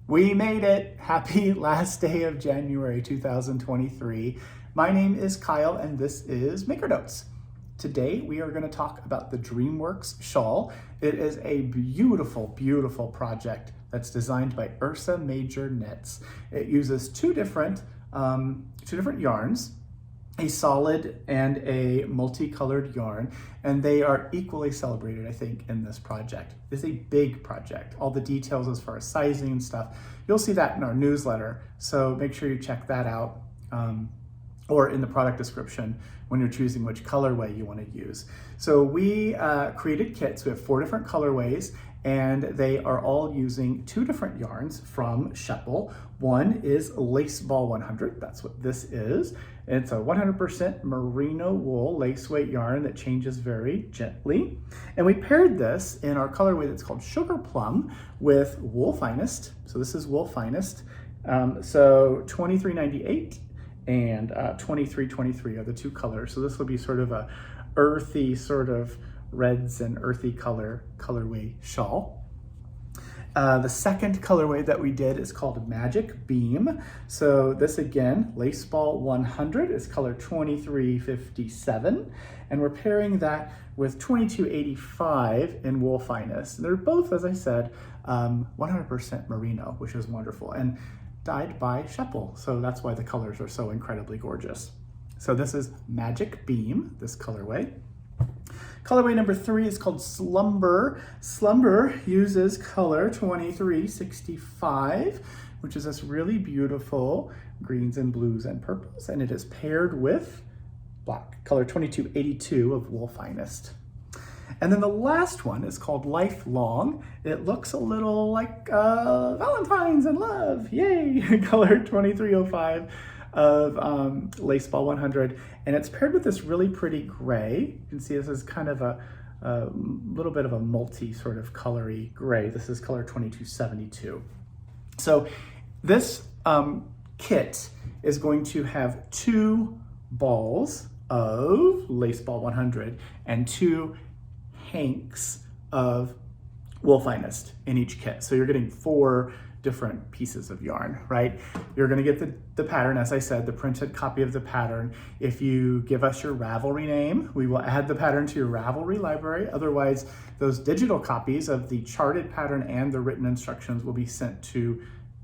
We made it! Happy last day of January 2023. My name is Kyle and this is Maker Notes. Today we are going to talk about the DreamWorks Shawl. It is a beautiful, beautiful project that's designed by Ursa Major Knits. It uses two different yarns, a solid and a multicolored yarn, and they are equally celebrated, I think, in this project. It's a big project. All the details as far as sizing and stuff, you'll see that in our newsletter, so make sure you check that out, or in the product description when you're choosing which colorway you want to use. So we created kits. We have 4 different colorways, and they are all using 2 different yarns from Shawl. One is Lace Ball 100, that's what this is. It's a 100% merino wool lace weight yarn that changes very gently. And we paired this in our colorway that's called Sugar Plum with Wool Finest. So this is Wool Finest. So $23.98 and $23.23 are the 2 colors. So this will be sort of a earthy sort of reds and earthy colorway shawl. The second colorway that we did is called Magic Beam. So this again, Lace Ball 100 is color 2357, and we're pairing that with 2285 in Wool Finest. They're both, as I said, 100% merino, which is wonderful, and dyed by Shawl. So that's why the colors are so incredibly gorgeous. So this is Magic Beam, this colorway. Colorway number 3 is called Slumber. Slumber uses color 2365, which is this really beautiful greens and blues and purples, and it is paired with black, color 2282 of Wool Finest. And then the last one is called Lifelong. It looks a little like Valentine's and love, yay! Color 2305 of Lace Ball 100, and it's paired with this really pretty gray. You can see this is kind of a little bit of a multi sort of colory gray. This is color 2272. So this kit is going to have 2 balls of Lace Ball 100 and 2 hanks of Wool Finest in each kit. So you're getting 4 different pieces of yarn, right? You're gonna get the pattern, as I said, the printed copy of the pattern. If you give us your Ravelry name, we will add the pattern to your Ravelry library. Otherwise, those digital copies of the charted pattern and the written instructions will be sent to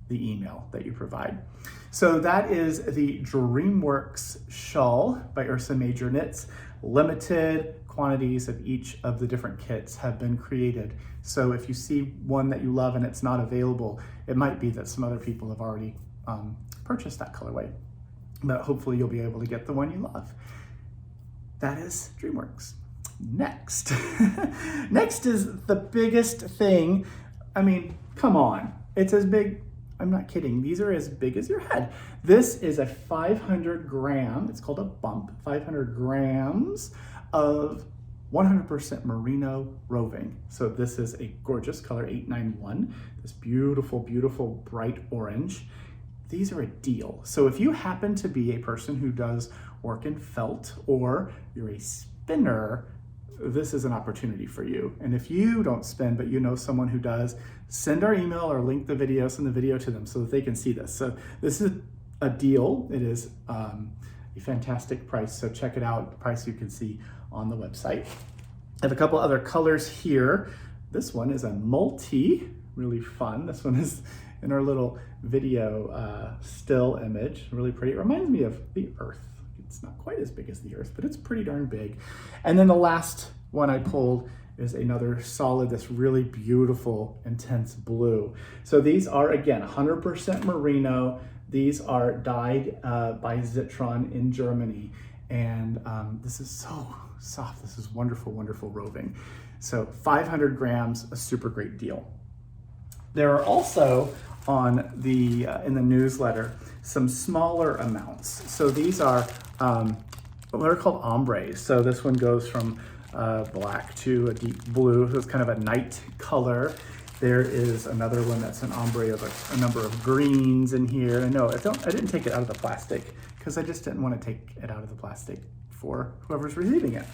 the email that you provide. So that is the DreamWorks Shawl by Ursa Major Knits. Limited quantities of each of the different kits have been created. So if you see one that you love and it's not available, it might be that some other people have already purchased that colorway. But hopefully you'll be able to get the one you love. That is DreamWorks. Next. Next is the biggest thing. I mean, come on. It's as big, I'm not kidding, these are as big as your head. This is a 500 gram, it's called a bump, 500 grams of 100% merino roving. So this is a gorgeous color 891, this beautiful, beautiful bright orange. These are a deal. So if you happen to be a person who does work in felt, or you're a spinner, this is an opportunity for you. And if you don't spin, but you know someone who does, send our email or link the video, send the video to them so that they can see this. So this is a deal. It is a fantastic price. So check it out, the price you can see on the website. I have a couple other colors here. This one is a multi, really fun. This one is in our little video still image, really pretty. It reminds me of the Earth. It's not quite as big as the Earth, but it's pretty darn big. And then the last one I pulled is another solid, this really beautiful, intense blue. So these are, again, 100% merino. These are dyed by Zitron in Germany. And this is so soft. This is wonderful, wonderful roving. So 500 grams, a super great deal. There are also on the in the newsletter some smaller amounts. So these are what are called ombres. So this one goes from black to a deep blue. So it's kind of a night color. There is another one that's an ombre of a number of greens in here. And no, I didn't take it out of the plastic because I just didn't want to take it out of the plastic for whoever's receiving it.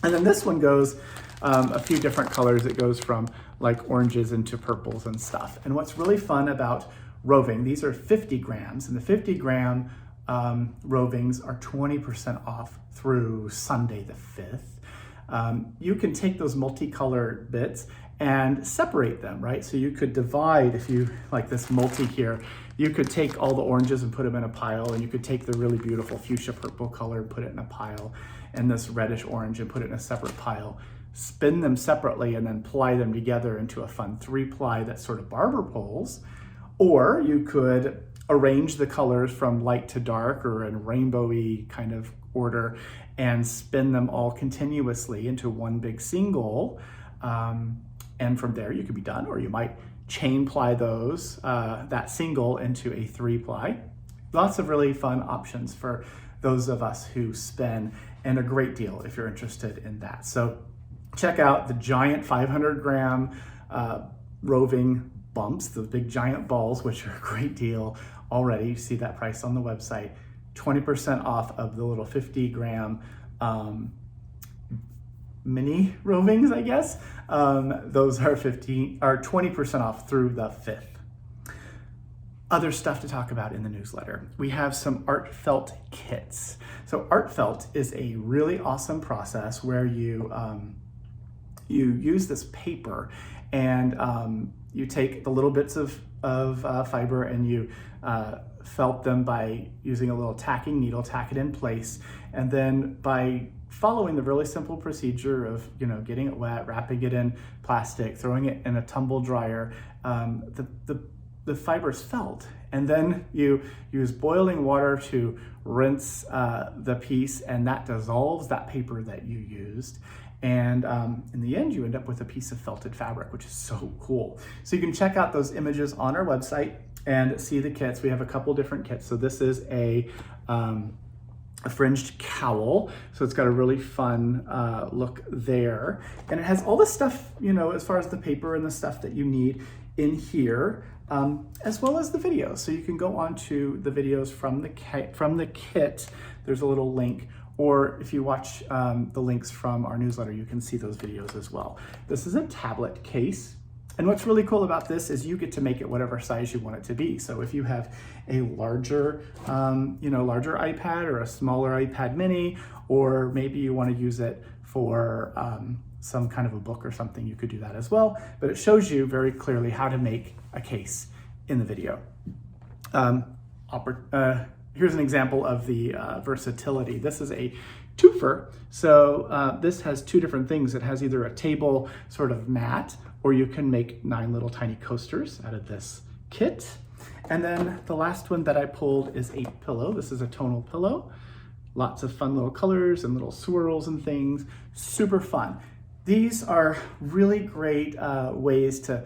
And then this one goes a few different colors. It goes from like oranges into purples and stuff. And what's really fun about roving, these are 50 grams, and the 50 gram rovings are 20% off through Sunday the 5th. You can take those multicolored bits and separate them, right? So you could divide, if you like this multi here, you could take all the oranges and put them in a pile, and you could take the really beautiful fuchsia purple color and put it in a pile, and this reddish orange and put it in a separate pile. Spin them separately and then ply them together into a fun 3-ply that's sort of barber poles. Or you could arrange the colors from light to dark or in rainbowy kind of order and spin them all continuously into one big single. And from there you could be done, or you might chain ply those, that single into a 3-ply. Lots of really fun options for those of us who spin, and a great deal if you're interested in that. So check out the giant 500 gram roving bumps, the big giant balls, which are a great deal already. You see that price on the website. 20% off of the little 50 gram mini rovings, I guess. Those are 20% off through the 5th. Other stuff to talk about in the newsletter. We have some Artfelt kits. So Artfelt is a really awesome process where you use this paper, and you take the little bits of fiber and you felt them by using a little tacking needle, tack it in place, and then by following the really simple procedure of getting it wet, wrapping it in plastic, throwing it in a tumble dryer, the fiber's felt, and then you use boiling water to rinse the piece, and that dissolves that paper that you used. And in the end, you end up with a piece of felted fabric, which is so cool. So you can check out those images on our website and see the kits. We have a couple different kits. So this is a fringed cowl. So it's got a really fun look there. And it has all the stuff, as far as the paper and the stuff that you need in here, as well as the videos. So you can go on to the videos from the kit. There's a little link. Or if you watch the links from our newsletter, you can see those videos as well. This is a tablet case. And what's really cool about this is you get to make it whatever size you want it to be. So if you have a larger iPad or a smaller iPad mini, or maybe you want to use it for some kind of a book or something, you could do that as well. But it shows you very clearly how to make a case in the video. Here's an example of the versatility. This is a twofer. So this has two different things. It has either a table sort of mat, or you can make 9 little tiny coasters out of this kit. And then the last one that I pulled is a pillow. This is a tonal pillow. Lots of fun little colors and little swirls and things. Super fun. These are really great ways to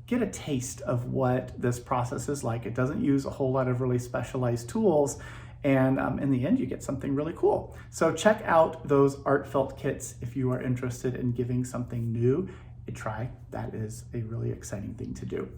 get a taste of what this process is like. It doesn't use a whole lot of really specialized tools, and in the end you get something really cool. So check out those Artfelt kits if you are interested in giving something new a try. That is a really exciting thing to do.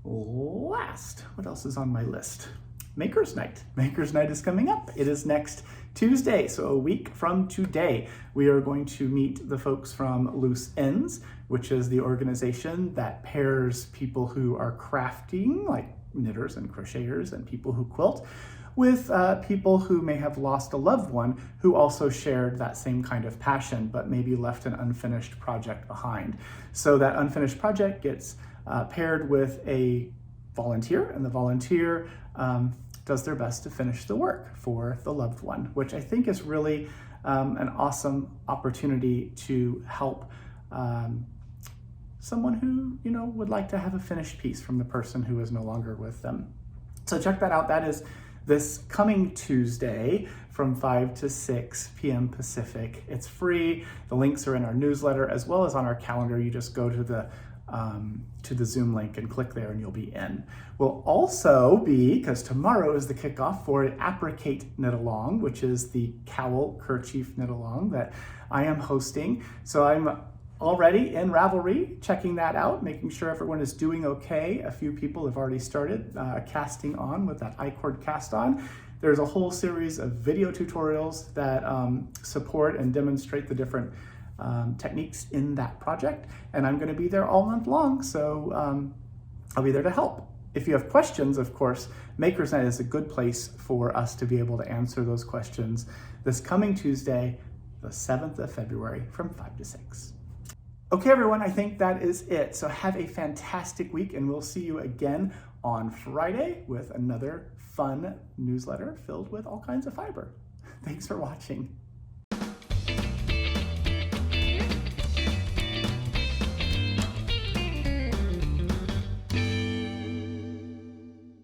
Last, what else is on my list? Maker's Night. Maker's Night is coming up. It is next Tuesday, so a week from today. We are going to meet the folks from Loose Ends, which is the organization that pairs people who are crafting, like knitters and crocheters and people who quilt, with people who may have lost a loved one who also shared that same kind of passion, but maybe left an unfinished project behind. So that unfinished project gets paired with a volunteer, and the volunteer does their best to finish the work for the loved one, which I think is really an awesome opportunity to help someone who would like to have a finished piece from the person who is no longer with them. So check that out. That is this coming Tuesday from 5 to 6 p.m. Pacific. It's free. The links are in our newsletter as well as on our calendar. You just go to the Zoom link and click there and you'll be in. We'll also be, because tomorrow is the kickoff for an Apricate Knit Along, which is the cowl kerchief knit along that I am hosting. So I'm already in Ravelry, checking that out, making sure everyone is doing okay. A few people have already started casting on with that I-cord cast on. There's a whole series of video tutorials that support and demonstrate the different techniques in that project. And I'm going to be there all month long, so I'll be there to help. If you have questions, of course, Makers Night is a good place for us to be able to answer those questions this coming Tuesday, the 7th of February from 5 to 6. Okay, everyone, I think that is it. So have a fantastic week, and we'll see you again on Friday with another fun newsletter filled with all kinds of fiber. Thanks for watching.